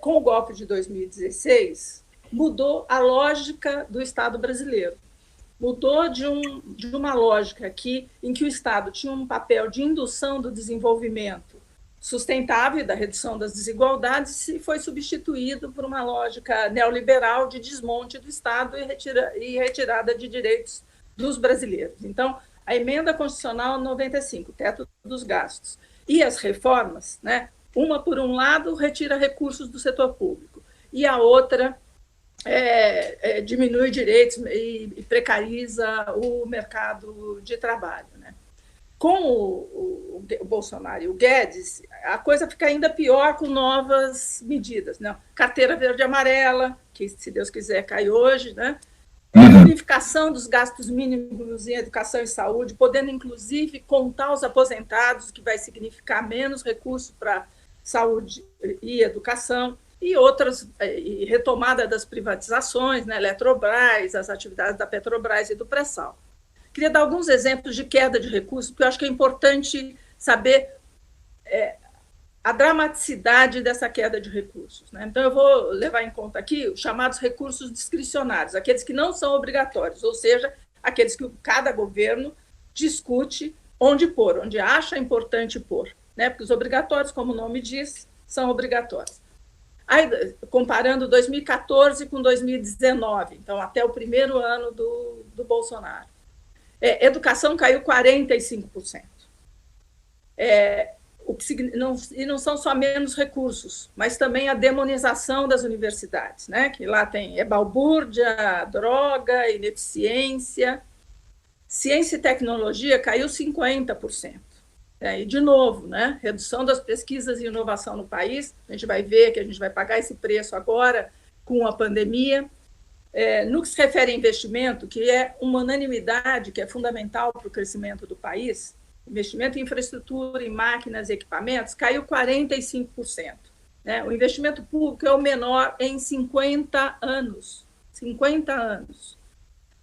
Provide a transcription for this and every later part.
com o golpe de 2016, mudou a lógica do Estado brasileiro. Mudou de uma lógica em que o Estado tinha um papel de indução do desenvolvimento sustentável e da redução das desigualdades e foi substituído por uma lógica neoliberal de desmonte do Estado e retirada de direitos dos brasileiros. Então, a emenda constitucional 95, teto dos gastos, e as reformas, né, uma, por um lado, retira recursos do setor público, e a outra diminui direitos e precariza o mercado de trabalho. Né? Com o Bolsonaro e o Guedes, a coisa fica ainda pior com novas medidas. Né? Carteira verde e amarela, que, se Deus quiser, cai hoje, né? Unificação dos gastos mínimos em educação e saúde, podendo, inclusive, contar os aposentados, que vai significar menos recursos para saúde e educação, e outras, e retomada das privatizações, né, Eletrobras, as atividades da Petrobras e do pré-sal. Queria dar alguns exemplos de queda de recursos, porque eu acho que é importante saber a dramaticidade dessa queda de recursos. Né? Então, eu vou levar em conta aqui os chamados recursos discricionários, aqueles que não são obrigatórios, ou seja, aqueles que cada governo discute onde pôr, onde acha importante pôr. Né? Porque os obrigatórios, como o nome diz, são obrigatórios. Aí, comparando 2014 com 2019, então até o primeiro ano do Bolsonaro. Educação caiu 45%. E não são só menos recursos, mas também a demonização das universidades, né? Que lá tem balbúrdia, droga, ineficiência. Ciência e tecnologia caiu 50%. E, de novo, né, redução das pesquisas e inovação no país, a gente vai ver que a gente vai pagar esse preço agora com a pandemia. No que se refere a investimento, que é uma unanimidade, que é fundamental para o crescimento do país, investimento em infraestrutura, em máquinas e equipamentos, caiu 45%. Né? O investimento público é o menor em 50 anos. 50 anos.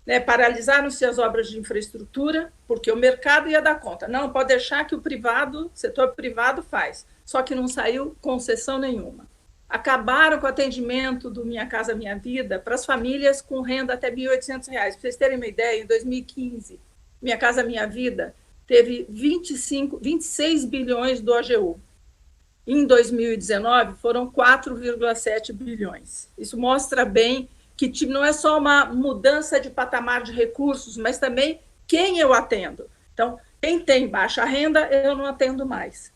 Né, paralisaram-se as obras de infraestrutura, porque o mercado ia dar conta. Não, pode deixar que o setor privado faz, só que não saiu concessão nenhuma. Acabaram com o atendimento do Minha Casa Minha Vida para as famílias com renda até R$ 1.800. Para vocês terem uma ideia, em 2015, Minha Casa Minha Vida teve 26 bilhões do AGU. Em 2019, foram 4,7 bilhões. Isso mostra bem que não é só uma mudança de patamar de recursos, mas também quem eu atendo. Então, quem tem baixa renda, eu não atendo mais.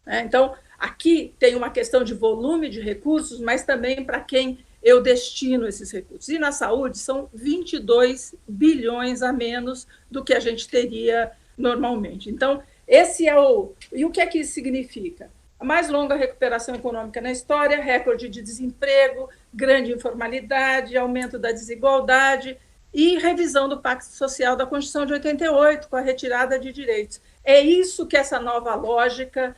Então, aqui tem uma questão de volume de recursos, mas também para quem eu destino esses recursos. E na saúde, são 22 bilhões a menos do que a gente teria normalmente. Então, esse é o... E o que é que isso significa? A mais longa recuperação econômica na história, recorde de desemprego, grande informalidade, aumento da desigualdade e revisão do Pacto Social da Constituição de 88, com a retirada de direitos. É isso que essa nova lógica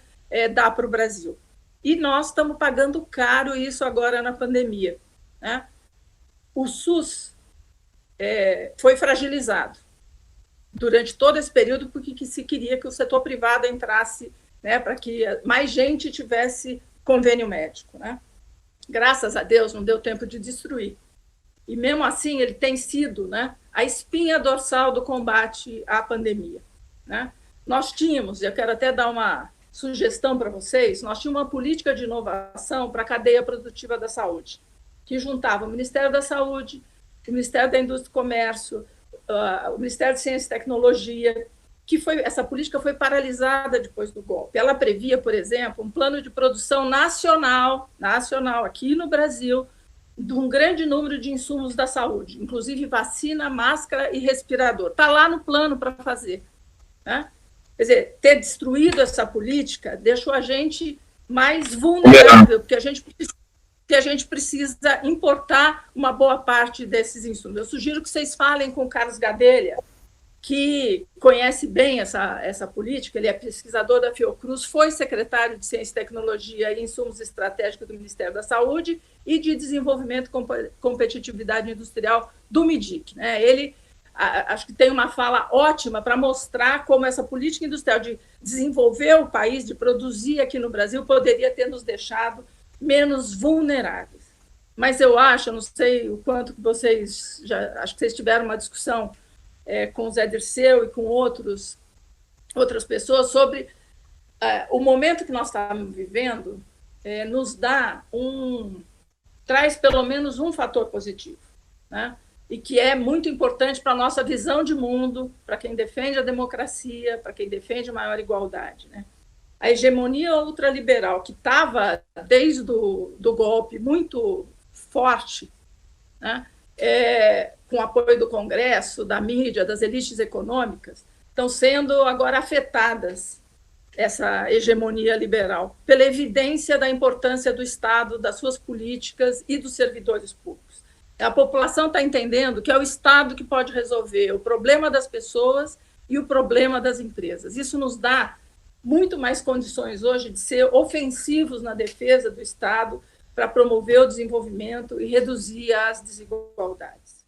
dá para o Brasil. E nós estamos pagando caro isso agora na pandemia. Né? O SUS foi fragilizado durante todo esse período porque se queria que o setor privado entrasse, né, para que mais gente tivesse convênio médico. Né? Graças a Deus, não deu tempo de destruir. E, mesmo assim, ele tem sido, né, a espinha dorsal do combate à pandemia. Né? Nós tínhamos, e eu quero até dar uma sugestão para vocês, nós tínhamos uma política de inovação para a cadeia produtiva da saúde, que juntava o Ministério da Saúde, o Ministério da Indústria e Comércio, o Ministério de Ciência e Tecnologia, essa política foi paralisada depois do golpe. Ela previa, por exemplo, um plano de produção nacional aqui no Brasil, de um grande número de insumos da saúde, inclusive vacina, máscara e respirador. Está lá no plano para fazer. Né? Quer dizer, ter destruído essa política deixou a gente mais vulnerável, porque a gente precisa importar uma boa parte desses insumos. Eu sugiro que vocês falem com o Carlos Gadelha, que conhece bem essa política, ele é pesquisador da Fiocruz, foi secretário de Ciência e Tecnologia e Insumos Estratégicos do Ministério da Saúde e de Desenvolvimento e Competitividade Industrial do MIDIC. Né? Ele acho que tem uma fala ótima para mostrar como essa política industrial de desenvolver o país, de produzir aqui no Brasil, poderia ter nos deixado menos vulneráveis. Mas eu acho, eu não sei o quanto que vocês acho que vocês tiveram uma discussão com o Zé Dirceu e com outras pessoas sobre o momento que nós estamos vivendo, nos traz pelo menos um fator positivo, né? E que é muito importante para a nossa visão de mundo, para quem defende a democracia, para quem defende maior igualdade, né? A hegemonia ultraliberal, que estava desde do golpe muito forte, né? Com apoio do Congresso, da mídia, das elites econômicas, estão sendo agora afetadas, essa hegemonia liberal, pela evidência da importância do Estado, das suas políticas e dos servidores públicos. A população está entendendo que é o Estado que pode resolver o problema das pessoas e o problema das empresas. Isso nos dá muito mais condições hoje de ser ofensivos na defesa do Estado para promover o desenvolvimento e reduzir as desigualdades.